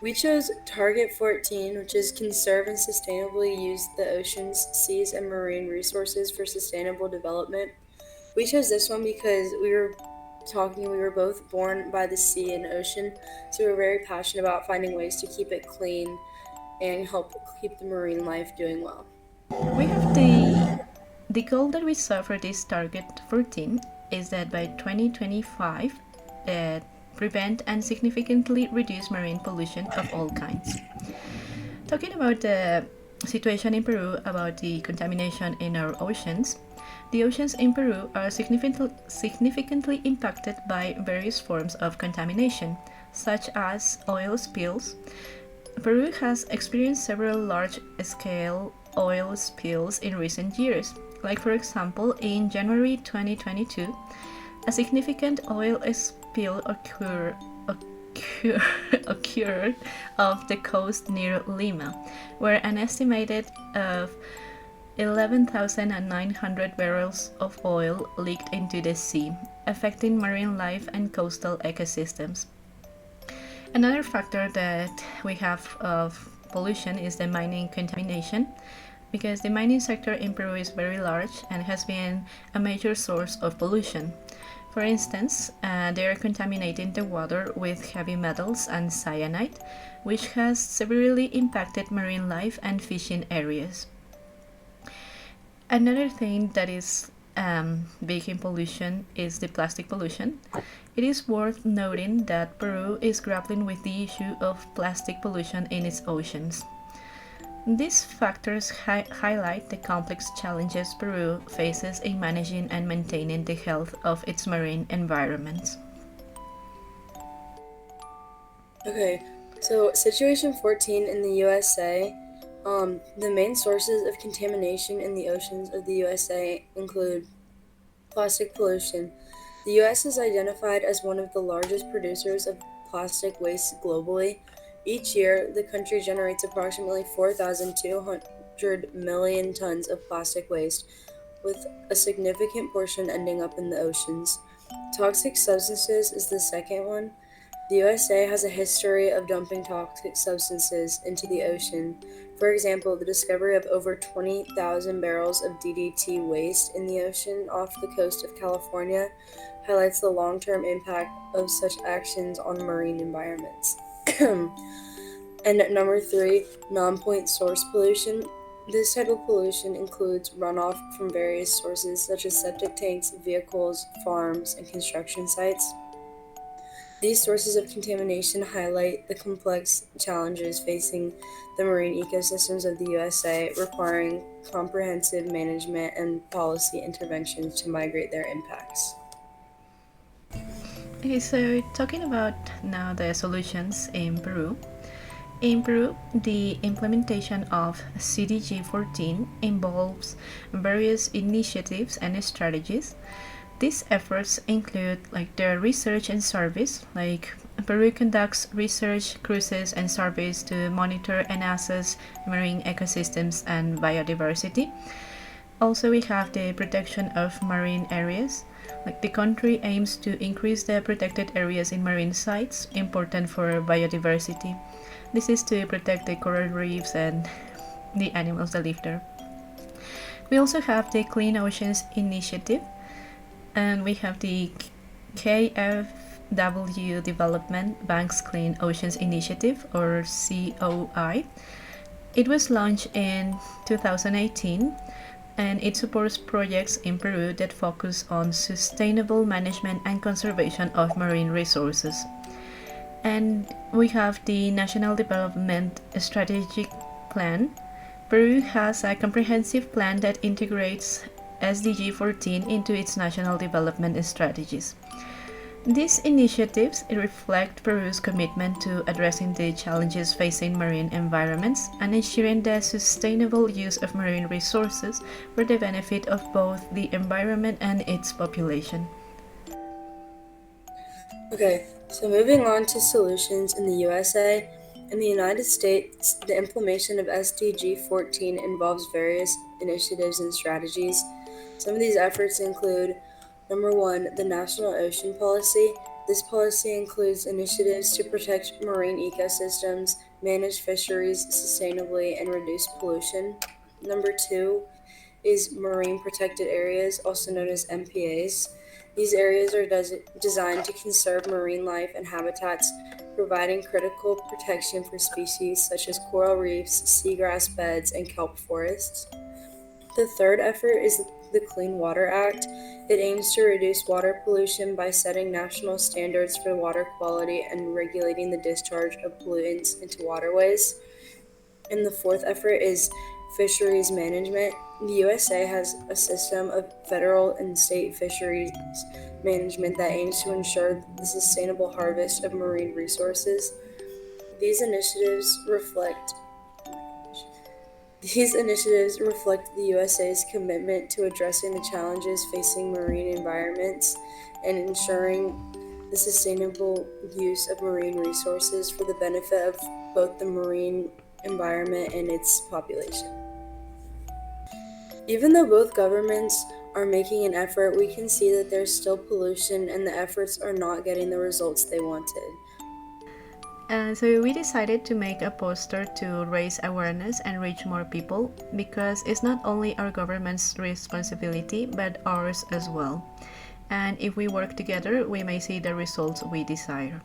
We chose Target 14, which is conserve and sustainably use the oceans, seas, and marine resources for sustainable development. We chose this one because we were both born by the sea and ocean, so we were very passionate about finding ways to keep it clean and help keep the marine life doing well. We have the goal that we saw for this target 14 is that by 2025, prevent and significantly reduce marine pollution of all kinds. Talking about the situation in Peru about the contamination in our oceans, the oceans in Peru are significantly impacted by various forms of contamination, such as oil spills. Peru has experienced several large scale oil spills in recent years. Like, for example, in January 2022, a significant oil spill occur, occurred off the coast near Lima, where an estimated of 11,900 barrels of oil leaked into the sea, affecting marine life and coastal ecosystems. Another factor that we have of pollution is the mining contamination, because the mining sector in Peru is very large and has been a major source of pollution. For instance, they are contaminating the water with heavy metals and cyanide, which has severely impacted marine life and fishing areas. Another thing that is big in pollution is the plastic pollution. It is worth noting that Peru is grappling with the issue of plastic pollution in its oceans. These factors highlight the complex challenges Peru faces in managing and maintaining the health of its marine environments. Okay, so situation 14 in the USA. The main sources of contamination in the oceans of the USA include plastic pollution. The US is identified as one of the largest producers of plastic waste globally. Each year, the country generates approximately 4,200 million tons of plastic waste, with a significant portion ending up in the oceans. Toxic substances is the second one. The USA has a history of dumping toxic substances into the ocean. For example, the discovery of over 20,000 barrels of DDT waste in the ocean off the coast of California highlights the long term impact of such actions on marine environments. And number three, non point source pollution. This type of pollution includes runoff from various sources such as septic tanks, vehicles, farms, and construction sites. These sources of contamination highlight the complex challenges facing the marine ecosystems of the USA, requiring comprehensive management and policy interventions to migrate their impacts. Okay, so talking about now the solutions in Peru. In Peru, the implementation of SDG 14 involves various initiatives and strategies. These efforts include like the research and surveys, like Peru conducts research, cruises, and surveys to monitor and assess marine ecosystems and biodiversity. Also, we have the protection of marine areas. Like, the country aims to increase the protected areas in marine sites important for biodiversity. This is to protect the coral reefs and the animals that live there. We also have the Clean Oceans Initiative, and we have the KfW Development Bank's Clean Oceans Initiative, or COI. It was launched in 2018, and it supports projects in Peru that focus on sustainable management and conservation of marine resources. And we have the National Development Strategic Plan. Peru has a comprehensive plan that integrates SDG 14 into its national development strategies. These initiatives reflect Peru's commitment to addressing the challenges facing marine environments and ensuring the sustainable use of marine resources for the benefit of both the environment and its population. Okay, so moving on to solutions in the USA. In the United States, the implementation of SDG 14 involves various initiatives and strategies. Some of these efforts include number one, the National Ocean Policy. This policy includes initiatives to protect marine ecosystems, manage fisheries sustainably, and reduce pollution. Number two is marine protected areas, also known as MPAs. These areas are designed to conserve marine life and habitats, providing critical protection for species such as coral reefs, seagrass beds, and kelp forests. The third effort is the Clean Water Act. It aims to reduce water pollution by setting national standards for water quality and regulating the discharge of pollutants into waterways. And the fourth effort is fisheries management. The USA has a system of federal and state fisheries management that aims to ensure the sustainable harvest of marine resources. These initiatives reflect These initiatives reflect the USA's commitment to addressing the challenges facing marine environments and ensuring the sustainable use of marine resources for the benefit of both the marine environment and its population. Even though both governments are making an effort, we can see that there's still pollution and the efforts are not getting the results they wanted. So we decided to make a poster to raise awareness and reach more people because it's not only our government's responsibility but ours as well. And if we work together, we may see the results we desire.